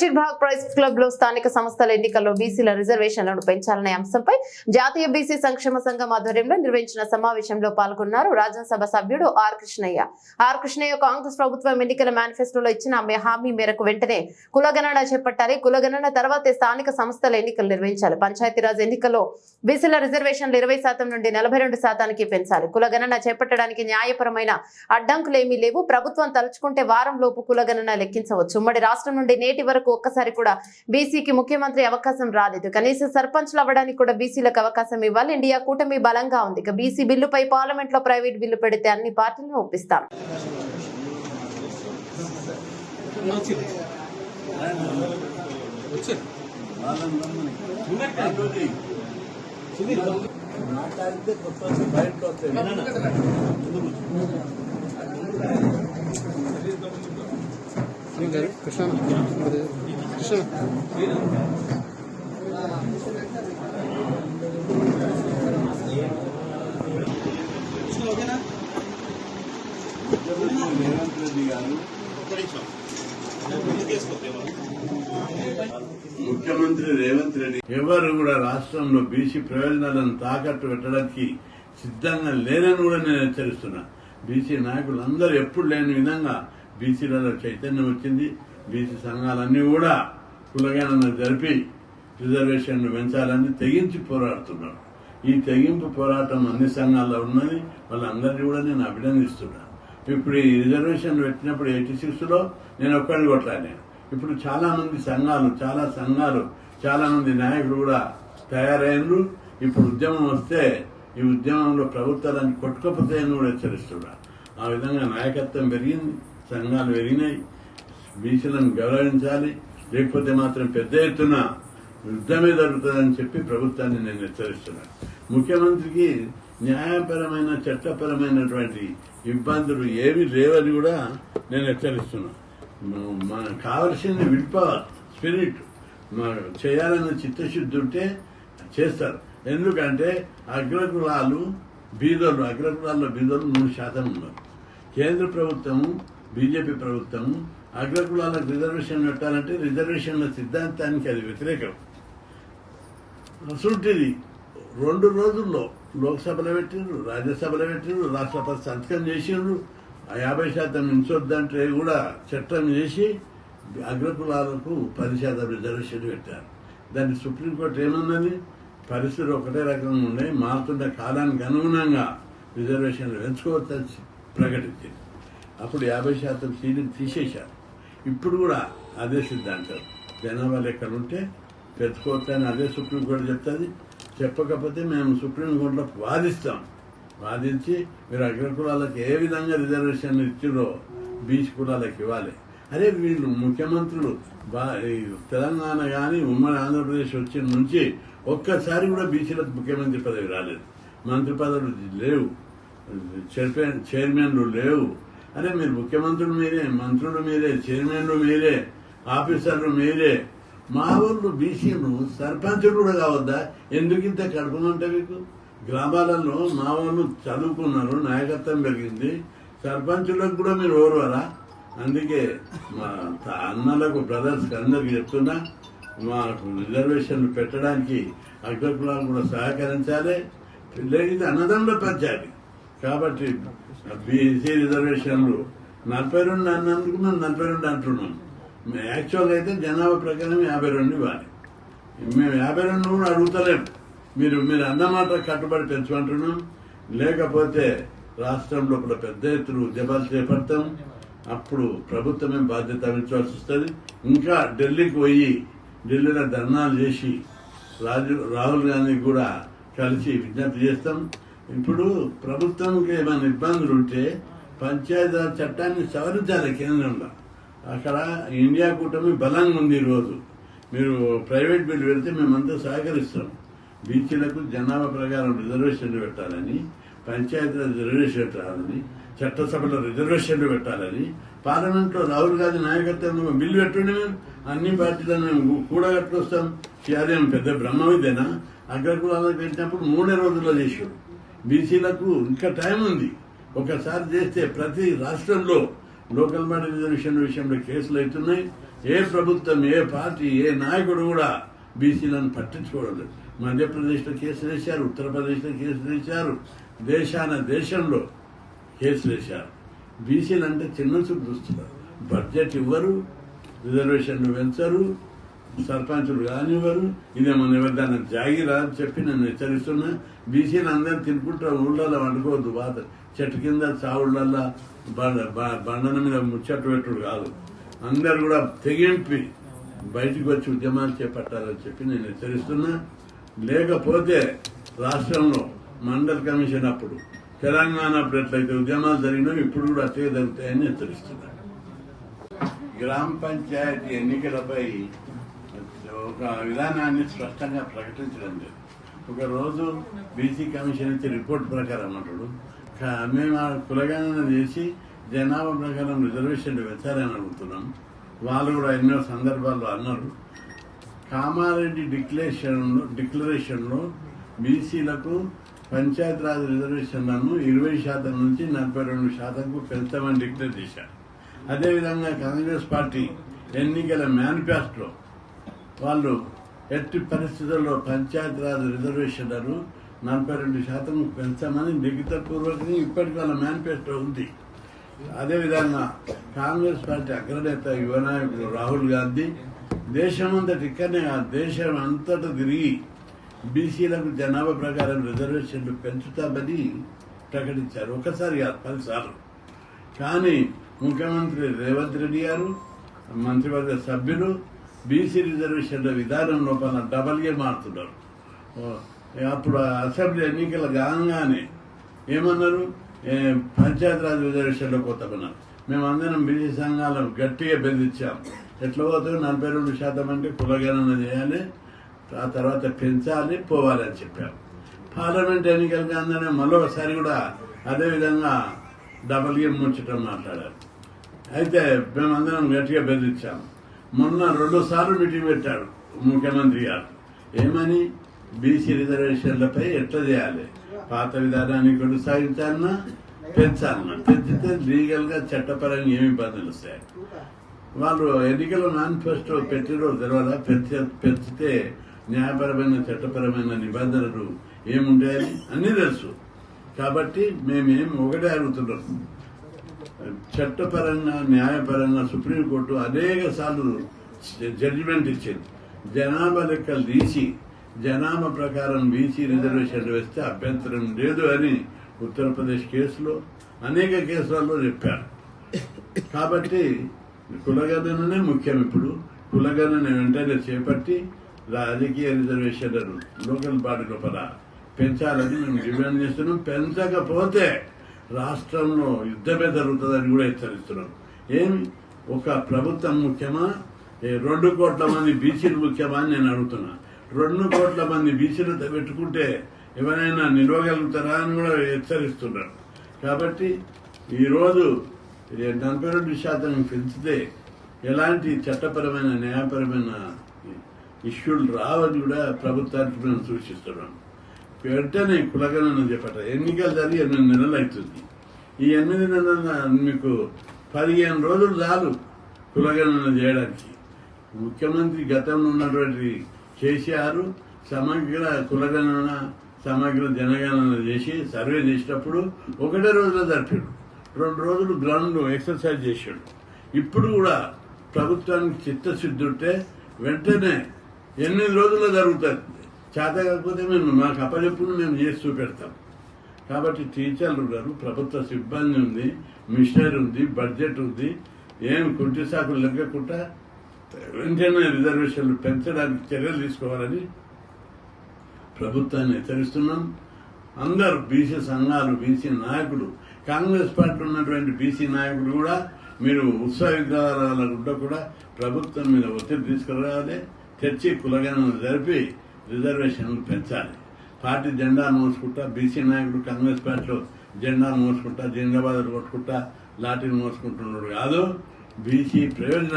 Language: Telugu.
బషీర్బాగ్ ప్రైస్ క్లబ్ లో స్థానిక సంస్థల ఎన్నికల్లో బీసీల రిజర్వేషన్లను పెంచాలనే అంశంపై జాతీయ బీసీ సంక్షేమ సంఘం ఆధ్వర్యంలో నిర్వహించిన సమావేశంలో పాల్గొన్నారు రాజ్యసభ సభ్యుడు ఆర్ కృష్ణయ్య కాంగ్రెస్ ప్రభుత్వం ఎన్నికల మేనిఫెస్టోలో ఇచ్చిన హామీ మేరకు వెంటనే కులగణన చేపట్టాలి. కులగణన తర్వాతే స్థానిక సంస్థల ఎన్నికలు నిర్వహించాలి. పంచాయతీరాజ్ ఎన్నికల్లో బీసీల రిజర్వేషన్లు 20% నుండి 42% పెంచాలి. కులగణన చేపట్టడానికి న్యాయపరమైన అడ్డంకులేమీ లేవు. ప్రభుత్వం తలుచుకుంటే వారం లోపు కులగణన లెక్కించవచ్చు. ఉమ్మడి రాష్ట్రం నుండి నేటి వరకు ఒక్కసారి కూడా బీసీకి ముఖ్యమంత్రి అవకాశం రాలేదు. కనీసం సర్పంచ్లు అవ్వడానికి కూడా బీసీలకు అవకాశం ఇవ్వాలి. ఇండియా కూటమి బలంగా ఉంది. ఇక బీసీ బిల్లుపై పార్లమెంట్ లో ప్రైవేట్ బిల్లు పెడితే అన్ని పార్టీలను ఒప్పిస్తాం. కృష్ణ ముఖ్యమంత్రి రేవంత్ రెడ్డి ఎవరు కూడా రాష్ట్రంలో బీసీ ప్రయోజనాలను తాకట్టు పెట్టడానికి సిద్ధంగా లేరని కూడా నేను హెచ్చరిస్తున్నా. బీసీ నాయకులందరూ ఎప్పుడు లేని విధంగా బీసీలలో చైతన్యం వచ్చింది. బీసీ సంఘాలన్నీ కూడా కులగణన జరిపి రిజర్వేషన్లు పెంచాలని తెగించి పోరాడుతున్నారు. ఈ తెగింపు పోరాటం అన్ని సంఘాల్లో ఉన్నది. వాళ్ళందరినీ కూడా నేను అభినందిస్తున్నా. ఇప్పుడు ఈ రిజర్వేషన్లు పెట్టినప్పుడు 86లో నేను ఒక్కడిని కొట్లాడాను. ఇప్పుడు చాలా సంఘాలు చాలా మంది నాయకులు కూడా తయారైనరు. ఇప్పుడు ఉద్యమం వస్తే ఈ ఉద్యమంలో ప్రభుత్వాలను కొట్టుకపోతాయని కూడా హెచ్చరిస్తున్నారు. ఆ విధంగా నాయకత్వం పెరిగింది, సంఘాలు పెరిగినాయి. బీసీలను గౌరవించాలి, లేకపోతే మాత్రం పెద్ద ఎత్తున యుద్ధమే జరుగుతుందని చెప్పి ప్రభుత్వాన్ని నేను హెచ్చరిస్తున్నాను. ముఖ్యమంత్రికి న్యాయపరమైన చట్టపరమైనటువంటి ఇబ్బందులు ఏమీ లేవని కూడా నేను హెచ్చరిస్తున్నాను. మనకు కావలసింది విల్ పవర్, స్పిరిట్, చేయాలన్న చిత్తశుద్ధి ఉంటే చేస్తారు. ఎందుకంటే అగ్రకులాల్లో బీదోళ్ళు 3% ఉన్నారు. కేంద్ర ప్రభుత్వము, బీజేపీ ప్రభుత్వము అగ్రకులాలకు రిజర్వేషన్ పెట్టాలంటే రిజర్వేషన్ల సిద్ధాంతానికి అది వ్యతిరేకం. అసలుంటిది 2 రోజుల్లో లోక్సభలో పెట్టిండ్రు, రాజ్యసభలో పెట్టిండ్రు, రాష్ట్రపతి సంతకం చేసిండ్రు. 50% మించొద్దంటే కూడా చట్టం చేసి అగ్రకులాలకు 10% రిజర్వేషన్ పెట్టారు. దాన్ని సుప్రీంకోర్టు ఏమన్నది? పరిస్థితులు ఒకటే రకంగా ఉన్నాయి, మారుతున్న కాలానికి అనుగుణంగా రిజర్వేషన్లు పెంచుకోవచ్చని ప్రకటించింది. అప్పుడు 50% సీట్లు తీసేశారు. ఇప్పుడు కూడా అదే సిద్ధాంతం, జనాభా లెక్కలుంటే పెంచుకోవచ్చని అదే సుప్రీంకోర్టు చెప్తుంది. చెప్పకపోతే మేము సుప్రీంకోర్టులో వాదించి మీరు అగ్రకులాలకు ఏ విధంగా రిజర్వేషన్లు ఇచ్చిరో బీసీ కులాలకు ఇవ్వాలి. అదే వీళ్ళు ముఖ్యమంత్రులు తెలంగాణ కానీ ఉమ్మడి ఆంధ్రప్రదేశ్ వచ్చిన నుంచి ఒక్కసారి కూడా బీసీలకు ముఖ్యమంత్రి పదవి రాలేదు, మంత్రి పదవులు లేవు, చైర్మన్లు లేవు. అరే మీరు ముఖ్యమంత్రులు మీరే, మంత్రులు మీరే, చైర్మన్లు మీరే, ఆఫీసర్లు మీరే. మా ఊళ్ళు బీసీలు సర్పంచులు కూడా కావద్దా? ఎందుకు ఇంత కడుపుమంటే మీకు? గ్రామాలలో మా వాళ్ళు చదువుకున్నారు, నాయకత్వం పెరిగింది, సర్పంచులకు కూడా మీరు ఓర్వరా? అందుకే మా అన్నలకు, బ్రదర్స్కి అందరికి చెప్తున్నా, మాకు రిజర్వేషన్లు పెట్టడానికి అగ్రకులాలు కూడా సహకరించాలి, లేకపోతే అన్నదంలో పెంచాలి. కాబట్టి బీసీ రిజర్వేషన్లు 42 అన్నందుకు మేము 42 అంటున్నాం. యాక్చువల్గా అయితే జనాభా ప్రకారం 52 ఇవ్వాలి. మేము 52 కూడా అడుగుతలేము. మీరు అన్నమాట కట్టుబడి పెంచమంటున్నాం. లేకపోతే రాష్ట్రంలో కూడా పెద్ద ఎత్తున ఉద్యమాలు చేపడతాం. అప్పుడు ప్రభుత్వమే బాధ్యత వహించవలసి వస్తుంది. ఇంకా ఢిల్లీకి పోయి ఢిల్లీలో ధర్నాలు చేసి రాహుల్ గాంధీ కూడా కలిసి విజ్ఞప్తి చేస్తాం. ఇప్పుడు ప్రభుత్వంకి ఏమైనా ఇబ్బందులు ఉంటే పంచాయతీరాజ్ చట్టాన్ని సవరించాలి కేంద్రంలో. అక్కడ ఇండియా కూటమి బలంగా ఉంది. ఈరోజు మీరు ప్రైవేట్ బిల్లు పెడితే మేమంతా సహకరిస్తాం. బీసీలకు జనాభా ప్రకారం రిజర్వేషన్లు పెట్టాలని, పంచాయతీరాజ్ రిజర్వేషన్ పెట్టాలని, చట్టసభలో రిజర్వేషన్లు పెట్టాలని, పార్లమెంట్లో రాహుల్ గాంధీ నాయకత్వంలో బిల్లు పెట్టుండి మేము అన్ని పార్టీలను మేము కూడగట్టుకొస్తాం. అదేం పెద్ద బ్రహ్మ విద్యనా? అగ్రకులాలకు పెట్టినప్పుడు 3 రోజుల్లో చేశారు. బీసీలకు ఇంకా టైం ఉంది. ఒకసారి చేస్తే ప్రతి రాష్ట్రంలో లోకల్ బాడీ రిజర్వేషన్ విషయంలో కేసులు అవుతున్నాయి. ఏ ప్రభుత్వం, ఏ పార్టీ, ఏ నాయకుడు కూడా బీసీలను పట్టించుకోవడం లేదు. మధ్యప్రదేశ్లో కేసులు వేశారు, ఉత్తరప్రదేశ్లో కేసులు వేశారు, దేశంలో కేసులు వేశారు. బీసీలు అంటే చిన్న చూపు చూస్తున్నారు. బడ్జెట్ ఇవ్వరు, రిజర్వేషన్లు పెంచరు, సర్పంచులు కానివ్వరు. ఇదేమన్నా ఎవరిదాన్ని జాగిరా అని చెప్పి నేను హెచ్చరిస్తున్నా. బీసీలు అందరూ తినుకుంటా ఊళ్ళల్లో వండుకోవద్దు. బాధ చెట్టు కింద చావుళ్ళల్లో బండల మీద ముచ్చట్లు పెట్టుడు కాదు. అందరు కూడా తెగింపి బయటికి వచ్చి ఉద్యమాలు చేపట్టాలని చెప్పి నేను హెచ్చరిస్తున్నా. లేకపోతే రాష్ట్రంలో మండల్ కమిషన్ అప్పుడు, తెలంగాణ అప్పుడు ఎట్లయితే ఉద్యమాలు జరిగినా ఇప్పుడు కూడా అట్లే జరుగుతాయని హెచ్చరిస్తున్నా. గ్రామ పంచాయతీ ఎన్నికలపై ఒక విధానాన్ని స్పష్టంగా ప్రకటించడం లేదు. ఒక రోజు బీసీ కమిషన్ ఇచ్చే రిపోర్ట్ ప్రకారం అంటాడు, మేము కులగణన చేసి జనాభా ప్రకారం రిజర్వేషన్లు పెంచాలని అడుగుతున్నాం. వాళ్ళు కూడా ఎన్నో సందర్భాల్లో అన్నారు. కామారెడ్డి డిక్లరేషన్లో బీసీలకు పంచాయతీరాజ్ రిజర్వేషన్లను 20% నుంచి 42%కు పెంచామని డిక్లేర్ చేశారు. అదేవిధంగా కాంగ్రెస్ పార్టీ ఎన్నికల మేనిఫెస్టోలో వాళ్ళు ఎట్టి పరిస్థితుల్లో పంచాయతీరాజ్ రిజర్వేషన్లను 42% పెంచామని లిఖితపూర్వకంగా ఇప్పటికీ వాళ్ళ మేనిఫెస్టో ఉంది. అదేవిధంగా కాంగ్రెస్ పార్టీ అగ్రనేత యువ నాయకుడు రాహుల్ గాంధీ దేశమంతటి ఇక్కడనే దేశం అంతటా తిరిగి బీసీలకు జనాభా ప్రకారం రిజర్వేషన్లు పెంచుతామని ప్రకటించారు. ఒకసారి కాదు, 10 సార్లు. కానీ ముఖ్యమంత్రి రేవంత్ రెడ్డి గారు, మంత్రివర్గ సభ్యులు బీసీ రిజర్వేషన్ల విధానం లోపల డబల్గా మారుతున్నారు. అప్పుడు అసెంబ్లీ ఎన్నికలు కాగానే ఏమన్నారు, పంచాయతీరాజ్ రిజర్వేషన్లో పోతామన్నారు. మేమందరం బీసీ సంఘాలను గట్టిగా బెదిరించాం. ఎట్లా పోతాం, 42% అంటే కులగణన చేయాలి, ఆ తర్వాత పెంచాలి, పోవాలి అని చెప్పాం. పార్లమెంట్ ఎన్నికలు కాగానే మరోసారి కూడా అదేవిధంగా డబల్గా ముంచటం మాట్లాడారు. అయితే మేమందరం గట్టిగా బెదిరించాం. మొన్న 2 సార్లు మీటింగ్ పెట్టాడు ముఖ్యమంత్రి గారు. ఏమని, బీసీ రిజర్వేషన్లపై ఎట్లా చేయాలి, పాత విధానాన్ని కొనసాగించాలన్నా పెంచాలన్నా, పెంచితే లీగల్ గా చట్టపరంగా ఏమి ఇబ్బందులు వస్తాయి. వాళ్ళు ఎన్నికల మేనిఫెస్టో పెట్టినో తెలియదా, పెంచితే న్యాయపరమైన చట్టపరమైన నిబంధనలు ఏముంటాయని అన్నీ తెలుసు. కాబట్టి మేమేం ఒకటే అడుగుతున్నాం, చట్టపరంగా న్యాయపరంగా సుప్రీంకోర్టు అనేక సార్లు జడ్జిమెంట్ ఇచ్చింది. జనాభా లెక్కలు తీసి జనాభా ప్రకారం బీసీ రిజర్వేషన్లు వేస్తే అభ్యంతరం లేదు అని ఉత్తరప్రదేశ్ కేసులో అనేక కేసులలో చెప్పారు. కాబట్టి కులగణననే ముఖ్యం. ఇప్పుడు కులగణన వెంటనే చేపట్టి రాజకీయ రిజర్వేషన్లను లోకల్ బాడీ లోపల పెంచాలని మేము డిమాండ్ చేస్తున్నాం. పెంచకపోతే రాష్ట్రంలో యుద్ధమే జరుగుతుందని కూడా హెచ్చరిస్తున్నాం. ఏమి ఒక ప్రభుత్వం ముఖ్యమా, 2 కోట్ల మంది బీసీలు ముఖ్యమా అని నేను అడుగుతున్నా. 2 కోట్ల మంది బీసీలతో పెట్టుకుంటే ఎవరైనా నిలవగలుగుతారా అని కూడా హెచ్చరిస్తున్నారు. కాబట్టి ఈరోజు 42% పెంచితే ఎలాంటి చట్టపరమైన న్యాయపరమైన ఇష్యూలు రావని కూడా ప్రభుత్వానికి మేము సూచిస్తున్నాం. వెంటనే కులగణన చేపట్టాలి. ఎన్నికలు జరిగి 8 నెలలు అవుతుంది. ఈ 8 నెలల మీకు 15 రోజులు చాలు కులగణన చేయడానికి. ముఖ్యమంత్రి గతంలో ఉన్నటువంటి కేసీఆర్ సమగ్ర కులగణన, సమగ్ర జనగణన చేసి సర్వే చేసినప్పుడు 1 రోజులో జరిపాడు. 2 రోజులు గ్రౌండ్ ఎక్సర్సైజ్ చేశాడు. ఇప్పుడు కూడా ప్రభుత్వానికి చిత్తశుద్ధి ఉంటే వెంటనే 8 రోజుల్లో జరుగుతుంది. చేత కాకపోతే మేము మాకు అప్పచెప్పుడు మేము చేసి చూపెడతాం. కాబట్టి టీచర్లు ఉన్నారు, ప్రభుత్వ సిబ్బంది ఉంది, మిషనరీ ఉంది, బడ్జెట్ ఉంది. ఏం కుంటి సాకులు లెక్కకుండా వెంటనే రిజర్వేషన్లు పెంచడానికి చర్యలు తీసుకోవాలని ప్రభుత్వాన్ని హెచ్చరిస్తున్నాం. అందరు బీసీ సంఘాలు, బీసీ నాయకులు, కాంగ్రెస్ పార్టీ ఉన్నటువంటి బీసీ నాయకులు కూడా మీరు ఉత్సవ విగ్రహాల కూడా ప్రభుత్వం మీద ఒత్తిడి తీసుకురావాలి, తెచ్చి కులగణన జరిపి రిజర్వేషన్లు పెంచాలి. పార్టీ జెండా మోసుకుంటా, బీసీ నాయకుడు కాంగ్రెస్ పార్టీలో జెండా మోసుకుంటా, జిందాబాద్ కొట్టుకుంటా, లాఠీలు మోసుకుంటున్నాడు కాదు. బీసీ ప్రయోజనం